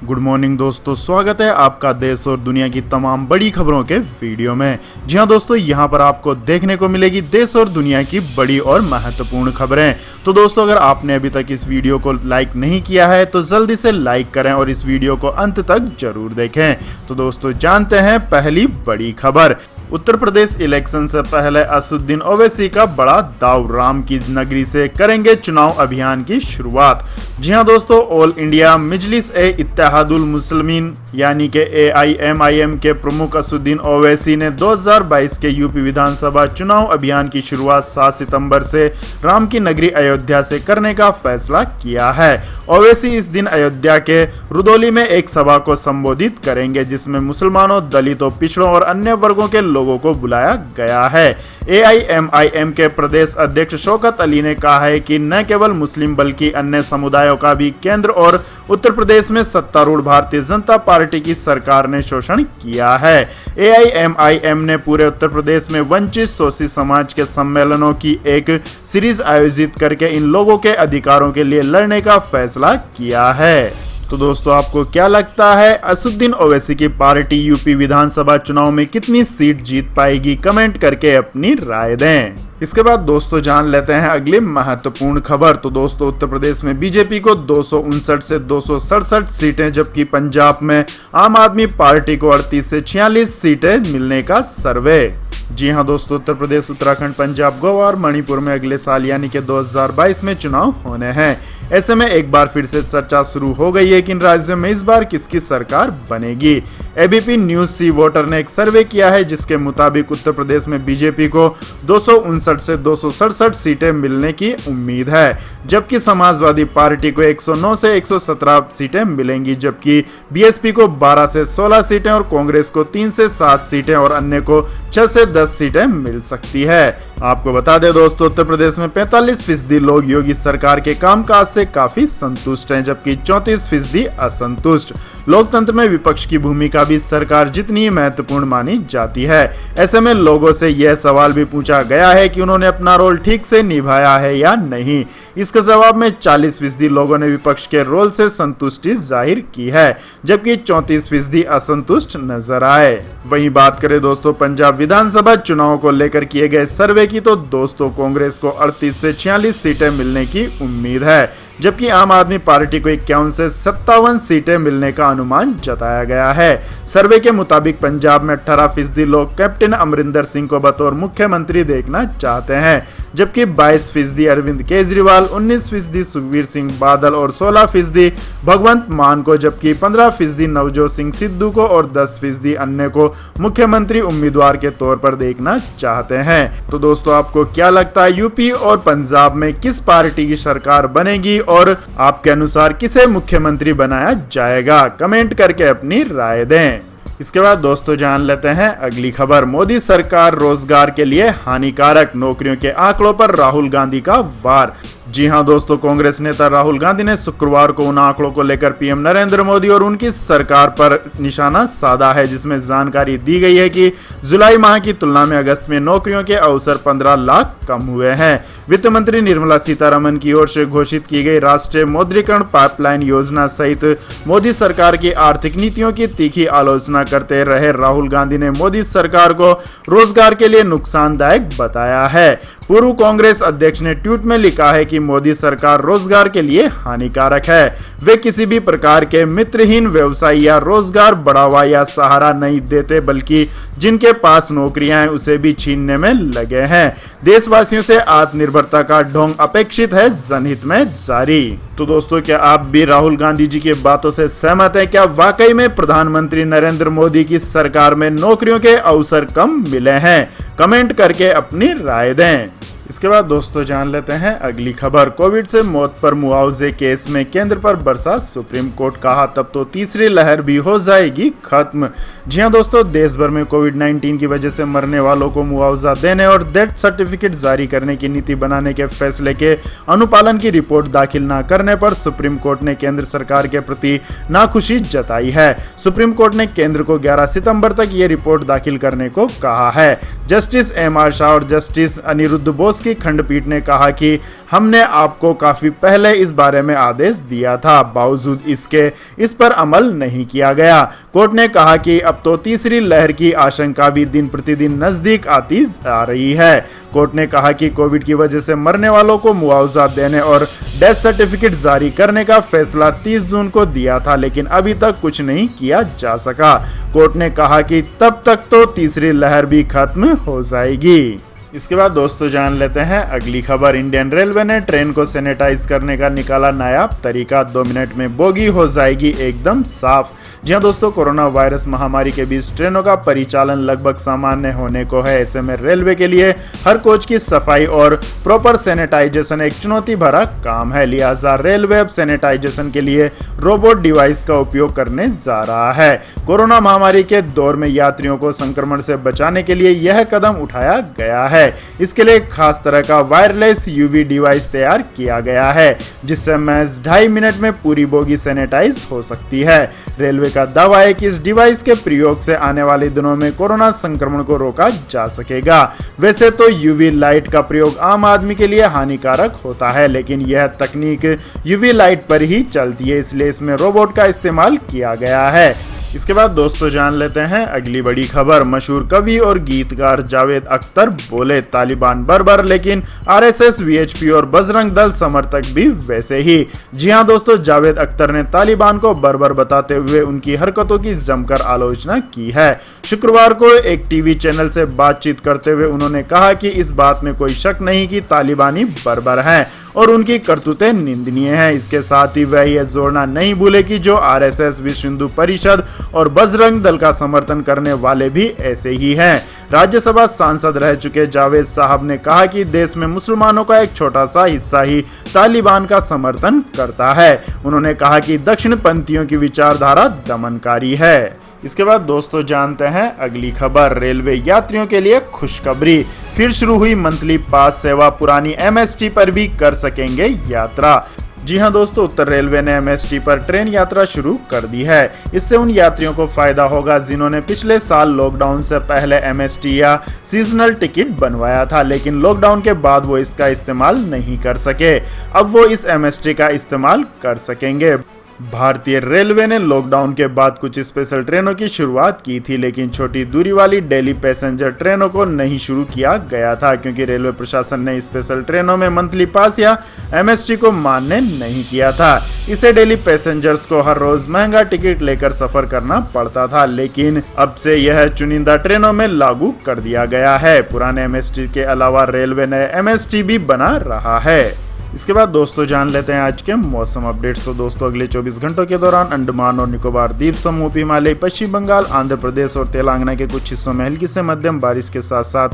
Good morning दोस्तों, स्वागत है आपका देश और दुनिया की तमाम बड़ी खबरों के वीडियो में। जी हां दोस्तों, यहां पर आपको देखने को मिलेगी देश और दुनिया की बड़ी और महत्वपूर्ण खबरें। तो दोस्तों, अगर आपने अभी तक इस वीडियो को लाइक नहीं किया है तो जल्दी से लाइक करें और इस वीडियो को अंत तक जरूर देखें। तो दोस्तों, जानते हैं पहली बड़ी खबर। उत्तर प्रदेश इलेक्शन से पहले असदुद्दीन ओवैसी का बड़ा दाव, राम की नगरी से करेंगे चुनाव अभियान की शुरुआत। जी हां दोस्तों, ऑल इंडिया मजलिस ए इत्तेहादुल मुस्लिमीन यानी कि AIMIM के प्रमुख असदुद्दीन ओवैसी ने 2022 के यूपी विधानसभा चुनाव अभियान की शुरुआत 7 सितंबर से राम की नगरी अयोध्या से करने का फैसला किया है। ओवैसी इस दिन अयोध्या के रुदौली में एक सभा को संबोधित करेंगे, जिसमें मुसलमानों, दलितों, पिछड़ों और अन्य वर्गों के लोगों को बुलाया गया है। AIMIM के प्रदेश अध्यक्ष शौकत अली ने कहा है कि न केवल मुस्लिम बल्कि अन्य समुदायों का भी केंद्र और उत्तर प्रदेश में सत्तारूढ़ भारतीय जनता पार्टी की सरकार ने शोषण किया है। AIMIM ने पूरे उत्तर प्रदेश में वंचित शोषित समाज के सम्मेलनों की एक सीरीज आयोजित करके इन लोगों के अधिकारों के लिए लड़ने का फैसला किया है। तो दोस्तों, आपको क्या लगता है असदुद्दीन ओवैसी की पार्टी यूपी विधानसभा चुनाव में कितनी सीट जीत पाएगी? कमेंट करके अपनी राय दें। इसके बाद दोस्तों, जान लेते हैं अगली महत्वपूर्ण खबर। तो दोस्तों, उत्तर प्रदेश में बीजेपी को 259 से 267 सीटें, जबकि पंजाब में आम आदमी पार्टी को 38 से 46 सीटें मिलने का सर्वे। जी हां दोस्तों, उत्तर प्रदेश, उत्तराखंड, पंजाब, गोवा और मणिपुर में अगले साल यानी कि 2022 में चुनाव होने हैं। ऐसे में एक बार फिर से चर्चा शुरू हो गई है कि इन राज्यों में इस बार किसकी सरकार बनेगी। ABP न्यूज सी वोटर ने एक सर्वे किया है, जिसके मुताबिक उत्तर प्रदेश में बीजेपी को 259 से 267 सीटें मिलने की उम्मीद है, जबकि समाजवादी पार्टी को 109 से 117 सीटें मिलेंगी, जबकि BSP को 12 से 16 सीटें और कांग्रेस को 3 से 7 सीटें और अन्य को 6 से 10 सीटें मिल सकती है। आपको बता दें दोस्तों, उत्तर प्रदेश में 45% लोग योगी सरकार के कामकाज से काफी संतुष्ट हैं, जबकि 34% असंतुष्ट। लोकतंत्र में विपक्ष की भूमिका भी सरकार जितनी महत्वपूर्ण मानी जाती है। ऐसे में लोगों से यह सवाल भी पूछा गया है कि उन्होंने अपना रोल ठीक से निभाया है या नहीं। इसके जवाब में 40% लोगों ने विपक्ष के रोल से संतुष्टि जाहिर की है, जबकि 34% असंतुष्ट नजर आए। वहीं बात करें दोस्तों पंजाब विधानसभा चुनाव को लेकर किए गए सर्वे की, तो दोस्तों कांग्रेस को 38 से 46 सीटें मिलने की उम्मीद है, जबकि आम आदमी पार्टी को 51 से 57 सीटें मिलने का अनुमान जताया गया है। सर्वे के मुताबिक पंजाब में 18% लोग कैप्टन अमरिंदर सिंह को बतौर मुख्यमंत्री देखना चाहते हैं, जबकि 22% अरविंद केजरीवाल, 19% सुखबीर सिंह बादल और 16% भगवंत मान को, जबकि 15% नवजोत सिंह सिद्धू को और 10% अन्य को मुख्यमंत्री उम्मीदवार के तौर पर देखना चाहते हैं। तो दोस्तों, आपको क्या लगता है यूपी और पंजाब में किस पार्टी की सरकार बनेगी और आपके अनुसार किसे मुख्यमंत्री बनाया जाएगा? कमेंट करके अपनी राय दें। इसके बाद दोस्तों, जान लेते हैं अगली खबर। मोदी सरकार रोजगार के लिए हानिकारक, नौकरियों के आंकड़ों पर राहुल गांधी का वार। जी हां दोस्तों, कांग्रेस नेता राहुल गांधी ने शुक्रवार को उन आंकड़ों को लेकर PM नरेंद्र मोदी और उनकी सरकार पर निशाना साधा है, जिसमें जानकारी दी गई है कि जुलाई माह की तुलना में अगस्त में नौकरियों के अवसर 15 लाख कम हुए हैं। वित्त मंत्री निर्मला सीतारमण की ओर से घोषित की गई राष्ट्रीय मौद्रीकरण पाइपलाइन योजना सहित मोदी सरकार की आर्थिक नीतियों की तीखी आलोचना करते रहे राहुल गांधी ने मोदी सरकार को रोजगार के लिए नुकसानदायक बताया है। पूर्व कांग्रेस अध्यक्ष ने ट्वीट में लिखा है कि मोदी सरकार रोजगार के लिए हानिकारक है। वे किसी भी प्रकार के मित्रहीन व्यवसाय या रोजगार बढ़ावा या सहारा नहीं देते, बल्कि जिनके पास नौकरियां हैं उसे भी छीनने में लगे हैं। देशवासियों से आत्मनिर्भरता का ढोंग अपेक्षित है, जनहित में जारी। तो दोस्तों, क्या आप भी राहुल गांधी जी की बातों से सहमत हैं? क्या वाकई में प्रधानमंत्री नरेंद्र मोदी की सरकार में नौकरियों के अवसर कम मिले हैं? कमेंट करके अपनी राय दें। इसके बाद दोस्तों, जान लेते हैं अगली खबर। कोविड से मौत पर मुआवजे केस में केंद्र पर बरसा सुप्रीम कोर्ट, कहा तब तो तीसरी लहर भी हो जाएगी खत्म। जी हां दोस्तों, देश भर में कोविड-19 की वजह से मरने वालों को मुआवजा देने और डेथ सर्टिफिकेट जारी करने की नीति बनाने के फैसले के अनुपालन की रिपोर्ट दाखिल न करने पर सुप्रीम कोर्ट ने केंद्र सरकार के प्रति नाखुशी जताई है। सुप्रीम कोर्ट ने केंद्र को 11 सितंबर तक ये रिपोर्ट दाखिल करने को कहा है। जस्टिस MR शाह और जस्टिस अनिरुद्ध बोस की खंडपीठ ने कहा कि हमने आपको काफी पहले इस बारे में आदेश दिया था, बावजूद इसके इस पर अमल नहीं किया गया। कोर्ट ने कहा कि अब तो तीसरी लहर की आशंका भी दिन प्रतिदिन नजदीक आती जा रही है। कोर्ट ने कहा कि कोविड की वजह से मरने वालों को मुआवजा देने और डेथ सर्टिफिकेट जारी करने का फैसला 30 जून को दिया था, लेकिन अभी तक कुछ नहीं किया जा सका। कोर्ट ने कहा कि तब तक तो तीसरी लहर भी खत्म हो जाएगी। इसके बाद दोस्तों जान लेते हैं अगली खबर। इंडियन रेलवे ने ट्रेन को सैनिटाइज करने का निकाला नया तरीका, 2 मिनट में बोगी हो जाएगी एकदम साफ। जी हां दोस्तों, कोरोना वायरस महामारी के बीच ट्रेनों का परिचालन लगभग सामान्य होने को है। ऐसे में रेलवे के लिए हर कोच की सफाई और प्रॉपर सैनिटाइजेशन एक चुनौती भरा काम है। लिहाजा रेलवे अब सैनिटाइजेशन के लिए रोबोट डिवाइस का उपयोग करने जा रहा है। कोरोना महामारी के दौर में यात्रियों को संक्रमण से बचाने के लिए यह कदम उठाया गया है। इसके लिए खास तरह का वायरलेस यूवी डिवाइस तैयार किया गया है, जिससे महज 2.5 मिनट में पूरी बोगी सैनिटाइज हो सकती है। रेलवे का दावा है कि इस डिवाइस के प्रयोग से आने वाले दिनों में कोरोना संक्रमण को रोका जा सकेगा। वैसे तो यूवी लाइट का प्रयोग आम आदमी के लिए हानिकारक होता है, लेकिन यह तकनीक यूवी लाइट पर ही चलती है, इसलिए इसमें रोबोट का इस्तेमाल किया गया है। इसके बाद दोस्तों जान लेते हैं अगली बड़ी खबर। मशहूर कवि और गीतकार जावेद अख्तर बोले, तालिबान बर्बर लेकिन आरएसएस, वीएचपी और बजरंग दल समर्थक भी वैसे ही। जी हां दोस्तों, जावेद अख्तर ने तालिबान को बर्बर बताते हुए उनकी हरकतों की जमकर आलोचना की है। शुक्रवार को एक टीवी चैनल से बातचीत करते हुए उन्होंने कहा कि इस बात में कोई शक नहीं कि तालिबानी बर्बर हैं और उनकी करतूतें निंदनीय हैं। इसके साथ ही वह यह जोड़ना नहीं भूले कि जो आरएसएस, विश्व हिंदू परिषद और बजरंग दल का समर्थन करने वाले भी ऐसे ही हैं। राज्यसभा सांसद रह चुके जावेद साहब ने कहा कि देश में मुसलमानों का एक छोटा सा हिस्सा ही तालिबान का समर्थन करता है। उन्होंने कहा कि दक्षिण पंथियों की विचारधारा दमनकारी है। इसके बाद दोस्तों जानते हैं अगली खबर। रेलवे यात्रियों के लिए खुशखबरी, फिर शुरू हुई मंथली पास सेवा, पुरानी एमएसटी पर भी कर सकेंगे यात्रा। जी हां दोस्तों, उत्तर रेलवे ने एमएसटी पर ट्रेन यात्रा शुरू कर दी है। इससे उन यात्रियों को फायदा होगा जिन्होंने पिछले साल लॉकडाउन से पहले एमएसटी या सीजनल टिकट बनवाया था, लेकिन लॉकडाउन के बाद वो इसका इस्तेमाल नहीं कर सके। अब वो इस एमएसटी का इस्तेमाल कर सकेंगे। भारतीय रेलवे ने लॉकडाउन के बाद कुछ स्पेशल ट्रेनों की शुरुआत की थी, लेकिन छोटी दूरी वाली डेली पैसेंजर ट्रेनों को नहीं शुरू किया गया था, क्योंकि रेलवे प्रशासन ने स्पेशल ट्रेनों में मंथली पास या एमएसटी को मान्य नहीं किया था। इसे डेली पैसेंजर्स को हर रोज महंगा टिकट लेकर सफर करना पड़ता था, लेकिन अब से यह चुनिंदा ट्रेनों में लागू कर दिया गया है। पुराने एमएसटी के अलावा रेलवे नए एमएसटी भी बना रहा है। इसके बाद दोस्तों जान लेते हैं आज के मौसम अपडेट्स। तो दोस्तों अगले 24 घंटों के दौरान अंडमान और निकोबार द्वीप समूह, हिमालय, पश्चिम बंगाल, आंध्र प्रदेश और तेलंगाना के कुछ हिस्सों में हल्की से मध्यम बारिश के साथ साथ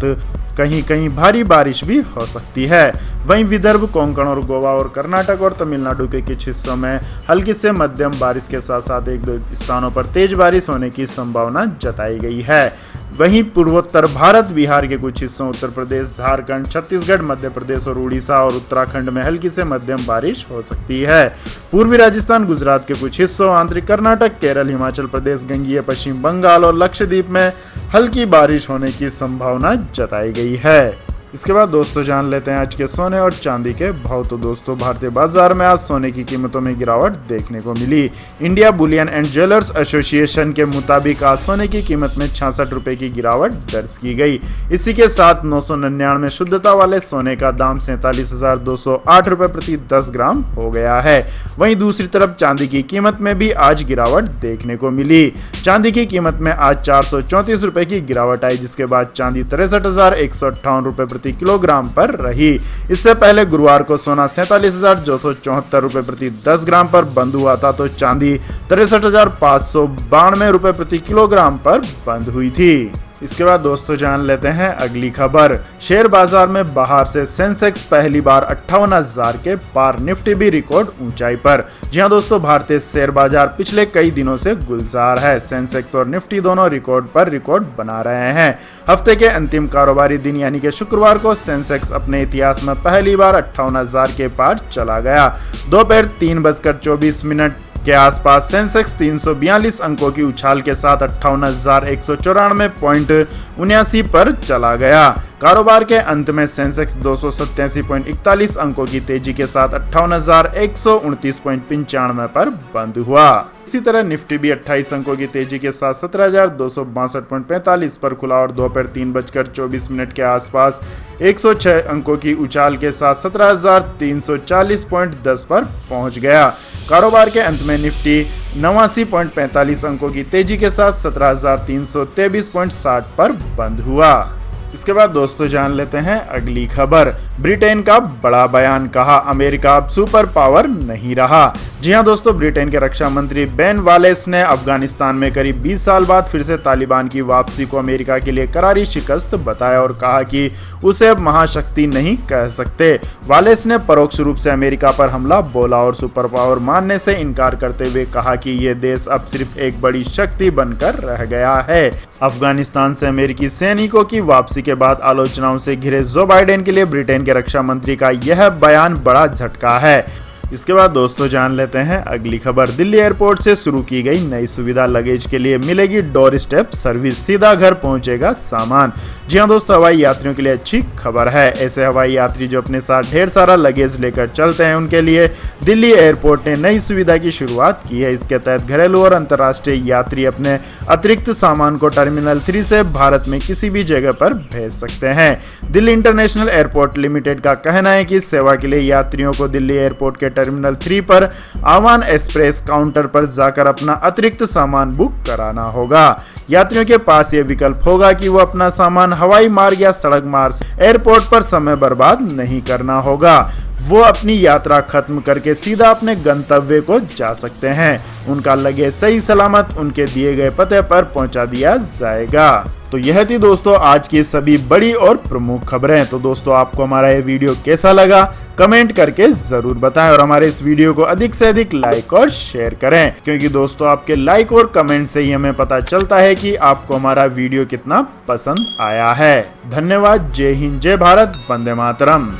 कहीं कहीं भारी बारिश भी हो सकती है। वहीं विदर्भ, कोंकण और गोवा और कर्नाटक और तमिलनाडु के कुछ हिस्सों में हल्की से मध्यम बारिश के साथ साथ 1-2 स्थानों पर तेज बारिश होने की संभावना जताई गई है। वहीं पूर्वोत्तर भारत, बिहार के कुछ हिस्सों, उत्तर प्रदेश, झारखंड, छत्तीसगढ़, मध्य प्रदेश और उड़ीसा और उत्तराखंड में हल्की से मध्यम बारिश हो सकती है। पूर्वी राजस्थान, गुजरात के कुछ हिस्सों, आंतरिक कर्नाटक, केरल, हिमाचल प्रदेश, गंगीय पश्चिम बंगाल और लक्षद्वीप में हल्की बारिश होने की संभावना जताई गई है। इसके बाद दोस्तों जान लेते हैं आज के सोने और चांदी के भाव। तो दोस्तों भारतीय बाजार में आज सोने की कीमतों में गिरावट देखने को मिली। India bullion and jewellers association के मुताबिक आज सोने की कीमत में 66 रुपए की गिरावट दर्ज की गई। इसी के साथ 999 शुद्धता वाले सोने का दाम 47,208 रुपए प्रति 10 ग्राम हो गया है। वहीं दूसरी तरफ चांदी की कीमत में भी आज गिरावट देखने को मिली। चांदी की कीमत में आज 434 रुपए की गिरावट आई, जिसके बाद चांदी 63,158 रुपए प्रति किलोग्राम पर रही। इससे पहले गुरुवार को सोना 47,274 रुपए प्रति 10 ग्राम पर बंद हुआ था, तो चांदी 63,592 रुपए प्रति किलोग्राम पर बंद हुई थी। इसके बाद दोस्तों जान लेते हैं अगली खबर। शेयर बाजार में बाहर से सेंसेक्स पहली बार 58,000 के पार, निफ्टी भी रिकॉर्ड ऊंचाई पर। जी हां दोस्तों, भारतीय शेयर बाजार पिछले कई दिनों से गुलजार है। सेंसेक्स और निफ्टी दोनों रिकॉर्ड पर रिकॉर्ड बना रहे हैं। हफ्ते के अंतिम कारोबारी दिन यानी कि शुक्रवार को सेंसेक्स अपने इतिहास में पहली बार 58,000 के पार चला गया। दोपहर 3:24 के आसपास सेंसेक्स 342 अंकों की उछाल के साथ 58,194.79 पर चला गया। कारोबार के अंत में सेंसेक्स 287.41 अंकों की तेजी के साथ 58,129.95 पर बंद हुआ। इसी तरह निफ्टी भी 28 अंकों की तेजी के साथ 17,262.45 पर खुला और दोपहर 3:24 के आसपास 106 अंकों की उछाल के साथ 17,340.10 पर पहुंच गया। कारोबार के अंत में निफ्टी 89.45 अंकों की तेजी के साथ 17,323.60 पर बंद हुआ। इसके बाद दोस्तों जान लेते हैं अगली खबर। ब्रिटेन का बड़ा बयान, कहा अमेरिका अब सुपर पावर नहीं रहा। जी हां दोस्तों, ब्रिटेन के रक्षा मंत्री बेन वालेस ने अफगानिस्तान में करीब 20 साल बाद फिर से तालिबान की वापसी को अमेरिका के लिए करारी शिकस्त बताया और कहा कि उसे अब महाशक्ति नहीं कह सकते। वालेस ने परोक्ष रूप से अमेरिका पर हमला बोला और सुपर पावर मानने से इनकार करते हुए कहा कि यह देश अब सिर्फ एक बड़ी शक्ति बनकर रह गया है। अफगानिस्तान से अमेरिकी सैनिकों की वापसी के बाद आलोचनाओं से घिरे जो बाइडेन के लिए ब्रिटेन के रक्षा मंत्री का यह बयान बड़ा झटका है। इसके बाद दोस्तों जान लेते हैं अगली खबर। दिल्ली एयरपोर्ट से शुरू की गई नई सुविधा, लगेज के लिए मिलेगी डोर स्टेप सर्विस, सीधा घर पहुंचेगा सामान। जी हां दोस्तों, हवाई यात्रियों के लिए अच्छी खबर है। ऐसे हवाई यात्री जो अपने साथ ढेर सारा लगेज लेकर चलते हैं उनके लिए दिल्ली एयरपोर्ट ने नई सुविधा की शुरुआत की है। इसके तहत घरेलू और अंतर्राष्ट्रीय यात्री अपने अतिरिक्त सामान को टर्मिनल 3 से भारत में किसी भी जगह पर भेज सकते हैं। दिल्ली इंटरनेशनल एयरपोर्ट लिमिटेड का कहना है कि इस सेवा के लिए यात्रियों को दिल्ली एयरपोर्ट के टर्मिनल 3 पर आवान एक्सप्रेस काउंटर पर जाकर अपना अतिरिक्त सामान बुक कराना होगा। यात्रियों के पास यह विकल्प होगा कि वो अपना सामान हवाई मार्ग या सड़क मार्ग से एयरपोर्ट पर समय बर्बाद नहीं करना होगा। वो अपनी यात्रा खत्म करके सीधा अपने गंतव्य को जा सकते हैं। उनका लगेज सही सलामत उनके दिए गए पते पर पहुंचा दिया जाएगा। तो यह थी दोस्तों आज की सभी बड़ी और प्रमुख खबरें। तो दोस्तों आपको हमारा ये वीडियो कैसा लगा कमेंट करके जरूर बताएं और हमारे इस वीडियो को अधिक से अधिक लाइक और शेयर करें, क्योंकि दोस्तों आपके लाइक और कमेंट से ही हमें पता चलता है कि आपको हमारा वीडियो कितना पसंद आया है। धन्यवाद। जय हिंद, जय भारत, वंदे मातरम।